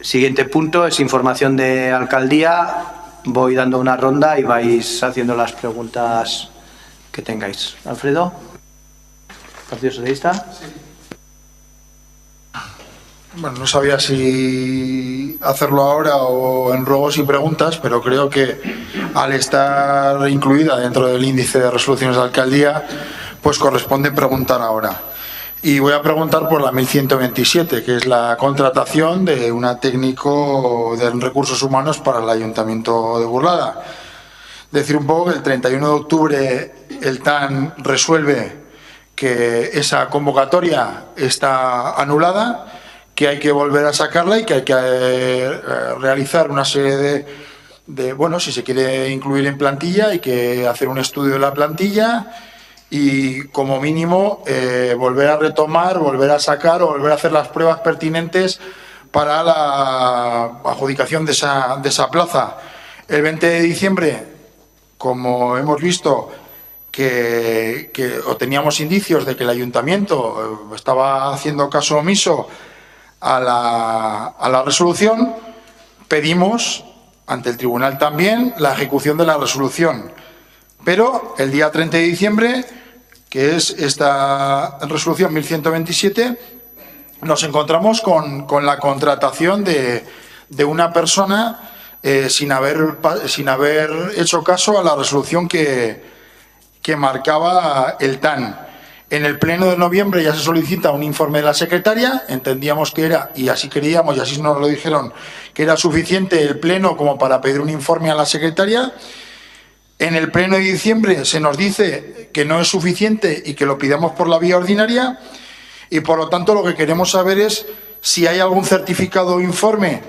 Siguiente punto es información de alcaldía. Voy dando una ronda y vais haciendo las preguntas que tengáis. Alfredo, Partido Socialista. Sí. Bueno, no sabía si hacerlo ahora o en ruegos y preguntas, pero creo que al estar incluida dentro del índice de resoluciones de alcaldía, pues corresponde preguntar ahora. Y voy a preguntar por la 1127, que es la contratación de una técnico de recursos humanos para el Ayuntamiento de Burlada. Decir un poco que el 31 de octubre el TAN resuelve que esa convocatoria está anulada, que hay que volver a sacarla y que hay que realizar una serie bueno, si se quiere incluir en plantilla, hay que hacer un estudio de la plantilla y, como mínimo, volver a retomar, volver a sacar o volver a hacer las pruebas pertinentes para la adjudicación de esa plaza. El 20 de diciembre, como hemos visto, que teníamos indicios de que el Ayuntamiento estaba haciendo caso omiso a la resolución, pedimos ante el Tribunal también la ejecución de la resolución. Pero el día 30 de diciembre, que es esta resolución 1127, nos encontramos con la contratación de una persona sin haber hecho caso a la resolución que marcaba el TAN. En el pleno de noviembre ya se solicita un informe de la secretaria. Entendíamos que era, y así queríamos, y así nos lo dijeron, que era suficiente el pleno como para pedir un informe a la secretaria. En el pleno de diciembre se nos dice que no es suficiente y que lo pidamos por la vía ordinaria, y por lo tanto lo que queremos saber es si hay algún certificado o informe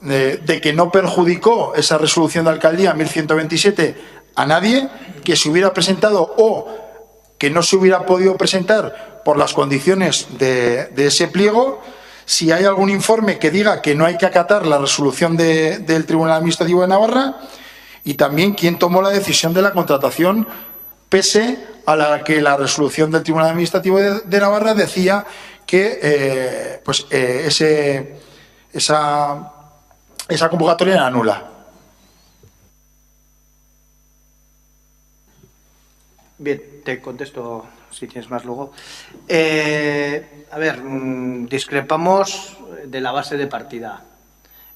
de que no perjudicó esa resolución de alcaldía 1127 a nadie, que se hubiera presentado o que no se hubiera podido presentar por las condiciones de ese pliego, si hay algún informe que diga que no hay que acatar la resolución del Tribunal Administrativo de Navarra, y también quién tomó la decisión de la contratación pese a la que la resolución del Tribunal Administrativo de Navarra decía que esa convocatoria era nula. Bien, te contesto si tienes más luego. A ver, discrepamos de la base de partida.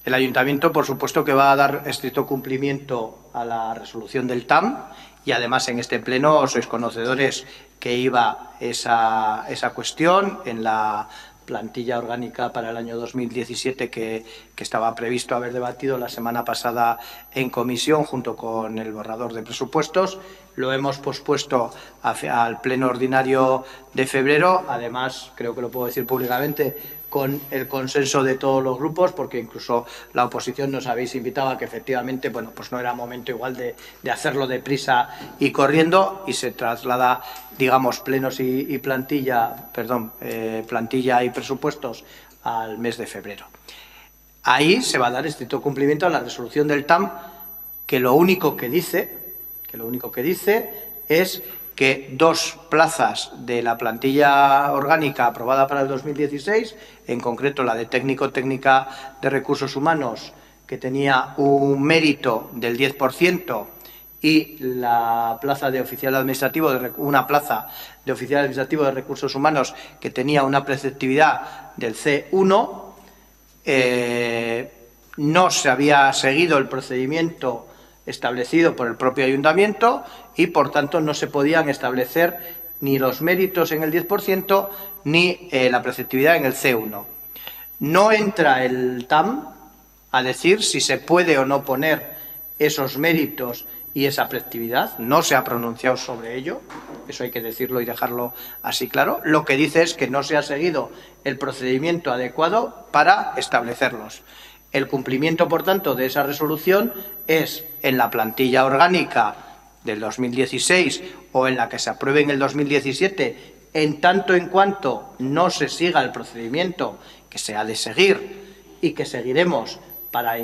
El Ayuntamiento, por supuesto, que va a dar estricto cumplimiento a la resolución del TAM, y además en este pleno sois conocedores que iba esa cuestión en la plantilla orgánica para el año 2017 que estaba previsto haber debatido la semana pasada en comisión junto con el borrador de presupuestos. Lo hemos pospuesto al pleno ordinario de febrero. Además, creo que lo puedo decir públicamente, con el consenso de todos los grupos, porque incluso la oposición nos habéis invitado a que efectivamente, bueno, pues no era momento igual de hacerlo deprisa y corriendo, y se traslada, digamos, plenos y plantilla y presupuestos al mes de febrero. Ahí se va a dar estricto cumplimiento a la resolución del TAM, que lo único que dice es que 2 plazas de la plantilla orgánica aprobada para el 2016, en concreto la de técnico-técnica de recursos humanos, que tenía un mérito del 10%, y la plaza de oficial administrativo, una plaza de oficial administrativo de recursos humanos que tenía una preceptividad del C1, no se había seguido el procedimiento establecido por el propio Ayuntamiento y, por tanto, no se podían establecer ni los méritos en el 10% ni la preceptividad en el C1. No entra el TAM a decir si se puede o no poner esos méritos y esa preceptividad. No se ha pronunciado sobre ello, eso hay que decirlo y dejarlo así claro. Lo que dice es que no se ha seguido el procedimiento adecuado para establecerlos. El cumplimiento, por tanto, de esa resolución es en la plantilla orgánica del 2016 o en la que se apruebe en el 2017, en tanto en cuanto no se siga el procedimiento que se ha de seguir y que seguiremos para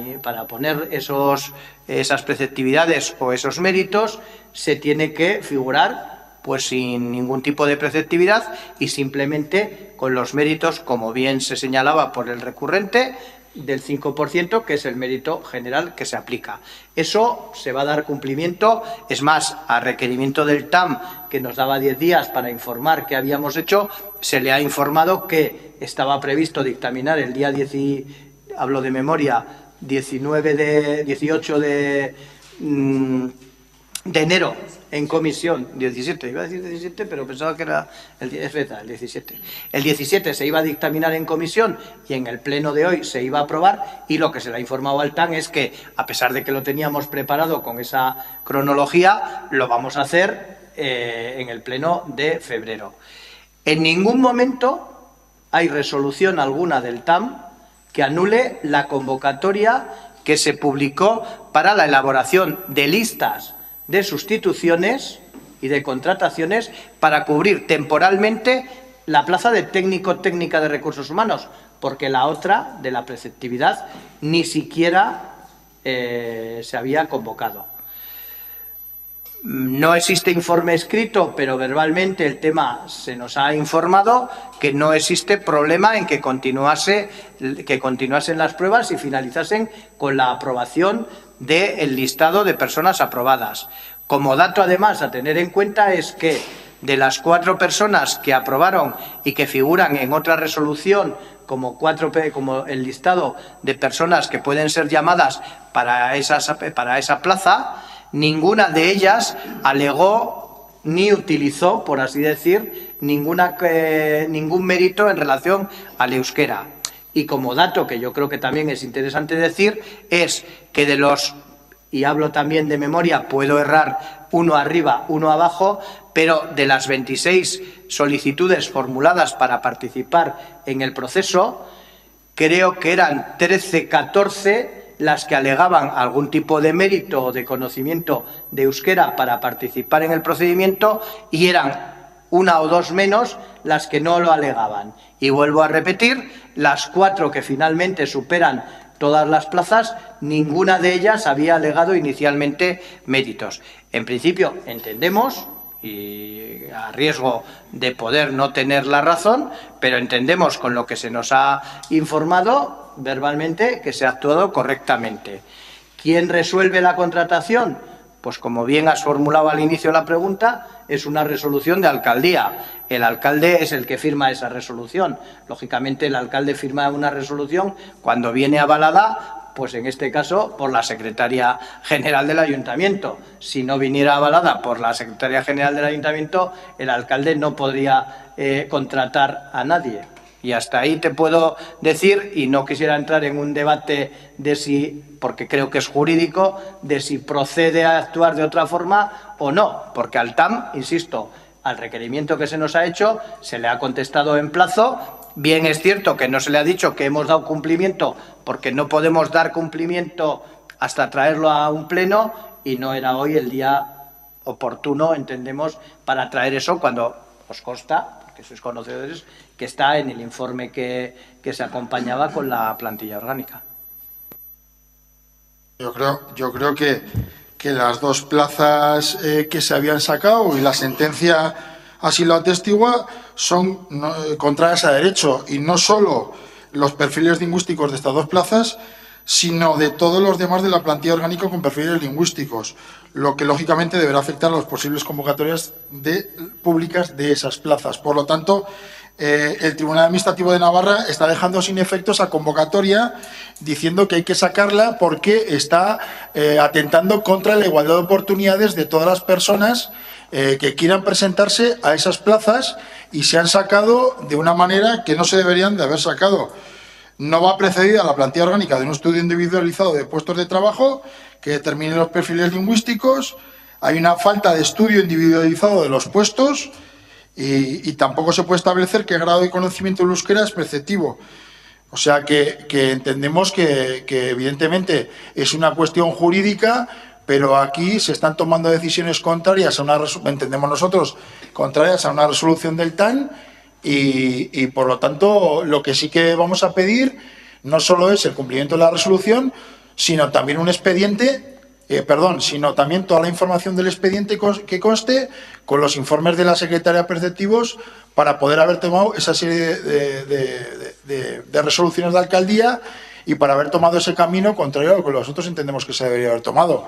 poner esas preceptividades o esos méritos, se tiene que figurar pues sin ningún tipo de preceptividad y simplemente con los méritos, como bien se señalaba por el recurrente, del 5%, que es el mérito general que se aplica. Eso se va a dar cumplimiento. Es más, a requerimiento del TAM, que nos daba 10 días para informar qué habíamos hecho, se le ha informado que estaba previsto dictaminar el día 18 de enero en comisión, 17, iba a decir 17, pero pensaba que era el 17. El 17 se iba a dictaminar en comisión y en el pleno de hoy se iba a aprobar, y lo que se le ha informado al TAN es que, a pesar de que lo teníamos preparado con esa cronología, lo vamos a hacer en el pleno de febrero. En ningún momento hay resolución alguna del TAM que anule la convocatoria que se publicó para la elaboración de listas de sustituciones y de contrataciones para cubrir temporalmente la plaza de técnico-técnica de recursos humanos, porque la otra, de la preceptividad, ni siquiera se había convocado. No existe informe escrito, pero verbalmente el tema se nos ha informado que no existe problema en que continuasen las pruebas y finalizasen con la aprobación del listado de personas aprobadas. Como dato, además, a tener en cuenta es que de las 4 personas que aprobaron y que figuran en otra resolución como el listado de personas que pueden ser llamadas para esa plaza, ninguna de ellas alegó ni utilizó, por así decir, ningún mérito en relación al euskera. Y como dato que yo creo que también es interesante decir, es que de los, y hablo también de memoria, puedo errar, uno arriba, uno abajo, pero de las 26 solicitudes formuladas para participar en el proceso, creo que eran 13, 14 las que alegaban algún tipo de mérito o de conocimiento de euskera para participar en el procedimiento, y eran 1 o 2 menos las que no lo alegaban. Y vuelvo a repetir, las 4 que finalmente superan todas las plazas, ninguna de ellas había alegado inicialmente méritos. En principio, entendemos, y a riesgo de poder no tener la razón, pero entendemos con lo que se nos ha informado verbalmente que se ha actuado correctamente. ¿Quién resuelve la contratación? Pues, como bien has formulado al inicio de la pregunta, es una resolución de alcaldía. El alcalde es el que firma esa resolución. Lógicamente, el alcalde firma una resolución cuando viene avalada, pues en este caso, por la secretaria general del ayuntamiento. Si no viniera avalada por la secretaria general del ayuntamiento, el alcalde no podría contratar a nadie. Y hasta ahí te puedo decir, y no quisiera entrar en un debate de si, porque creo que es jurídico, de si procede a actuar de otra forma o no, porque al TAM, insisto, al requerimiento que se nos ha hecho, se le ha contestado en plazo. Bien es cierto que no se le ha dicho que hemos dado cumplimiento, porque no podemos dar cumplimiento hasta traerlo a un pleno, y no era hoy el día oportuno, entendemos, para traer eso, cuando os consta, que sois conocedores, que está en el informe que se acompañaba con la plantilla orgánica. Yo creo que las 2 plazas que se habían sacado, y la sentencia así lo atestigua, son contrarias a derecho, y no solo los perfiles lingüísticos de estas 2 plazas, sino de todos los demás de la plantilla orgánica con perfiles lingüísticos, lo que lógicamente deberá afectar a las posibles convocatorias públicas de esas plazas. Por lo tanto, el Tribunal Administrativo de Navarra está dejando sin efecto esa convocatoria, diciendo que hay que sacarla porque está atentando contra la igualdad de oportunidades de todas las personas que quieran presentarse a esas plazas, y se han sacado de una manera que no se deberían de haber sacado. No va precedida la plantilla orgánica de un estudio individualizado de puestos de trabajo que determine los perfiles lingüísticos. Hay una falta de estudio individualizado de los puestos, y tampoco se puede establecer qué grado de conocimiento del euskera es preceptivo. O sea que entendemos que evidentemente es una cuestión jurídica, pero aquí se están tomando decisiones contrarias a entendemos nosotros, contrarias a una resolución del TAN. Y por lo tanto, lo que sí que vamos a pedir no solo es el cumplimiento de la resolución, sino también un expediente, sino también toda la información del expediente que conste, con los informes de la secretaria preceptivos, para poder haber tomado esa serie de resoluciones de alcaldía, y para haber tomado ese camino contrario a lo que nosotros entendemos que se debería haber tomado.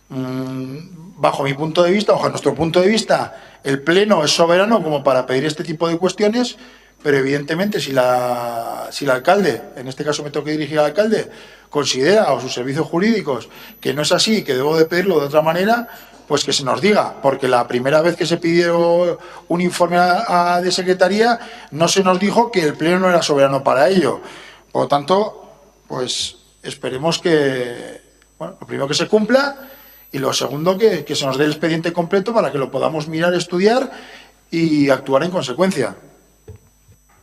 Bajo mi punto de vista, bajo nuestro punto de vista, el Pleno es soberano como para pedir este tipo de cuestiones, pero evidentemente si el alcalde, en este caso me tengo que dirigir al alcalde, considera o sus servicios jurídicos que no es así, que debo de pedirlo de otra manera, pues que se nos diga, porque la primera vez que se pidió un informe de secretaría no se nos dijo que el Pleno no era soberano para ello. Por lo tanto, pues esperemos que, bueno, lo primero que se cumpla y lo segundo que se nos dé el expediente completo para que lo podamos mirar, estudiar y actuar en consecuencia.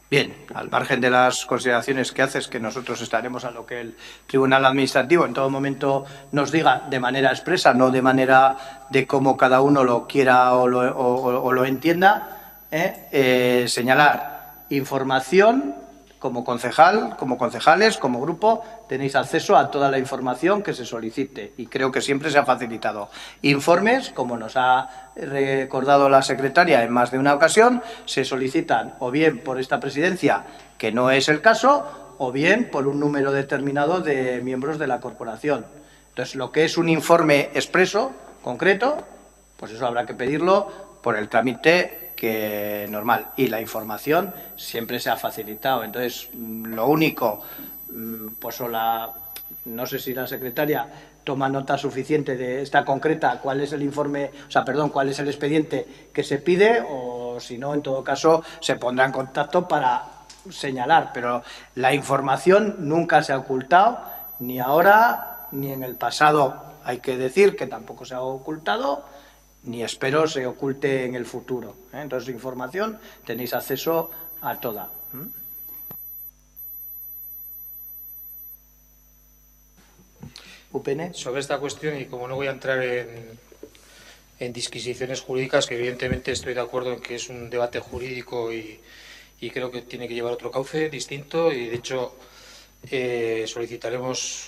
Bien, al margen de las consideraciones que haces, que nosotros estaremos a lo que el Tribunal Administrativo en todo momento nos diga de manera expresa, no de manera de cómo cada uno lo quiera o lo entienda, señalar información como concejal, como concejales, como grupo, tenéis acceso a toda la información que se solicite y creo que siempre se ha facilitado. Informes, como nos ha recordado la secretaria en más de una ocasión, se solicitan o bien por esta presidencia, que no es el caso, o bien por un número determinado de miembros de la corporación. Entonces, lo que es un informe expreso, concreto, pues eso habrá que pedirlo por el trámite que normal, y la información siempre se ha facilitado. Entonces, lo único, pues no sé si la secretaria toma nota suficiente de esta concreta, cuál es el informe, cuál es el expediente que se pide, o si no, en todo caso, se pondrá en contacto para señalar, pero la información nunca se ha ocultado, ni ahora, ni en el pasado, hay que decir que tampoco se ha ocultado, ni espero se oculte en el futuro. Entonces, información tenéis acceso a toda. UPN. Sobre esta cuestión, y como no voy a entrar en disquisiciones jurídicas, que evidentemente estoy de acuerdo en que es un debate jurídico y creo que tiene que llevar otro cauce distinto, y de hecho solicitaremos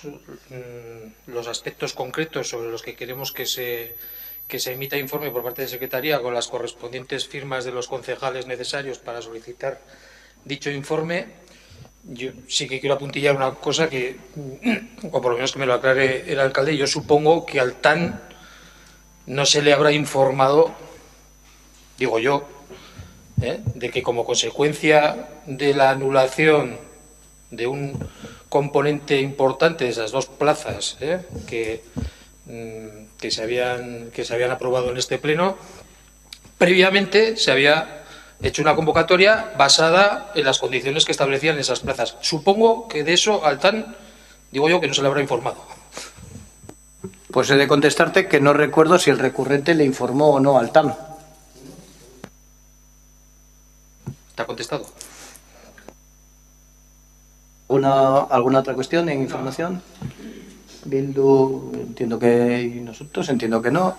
los aspectos concretos sobre los que queremos que se emita informe por parte de Secretaría con las correspondientes firmas de los concejales necesarios para solicitar dicho informe. Yo sí que quiero apuntillar una cosa que, o por lo menos que me lo aclare el alcalde. Yo supongo que al TAN no se le habrá informado, digo yo, de que como consecuencia de la anulación de un componente importante de esas dos plazas que se habían aprobado en este pleno, previamente se había hecho una convocatoria basada en las condiciones que establecían esas plazas. Supongo que de eso al TAN, digo yo, que no se le habrá informado. Pues he de contestarte que no recuerdo si el recurrente le informó o no al TAN. ¿Está contestado? ¿Alguna otra cuestión en información? Bildu, entiendo que, y nosotros entiendo que no.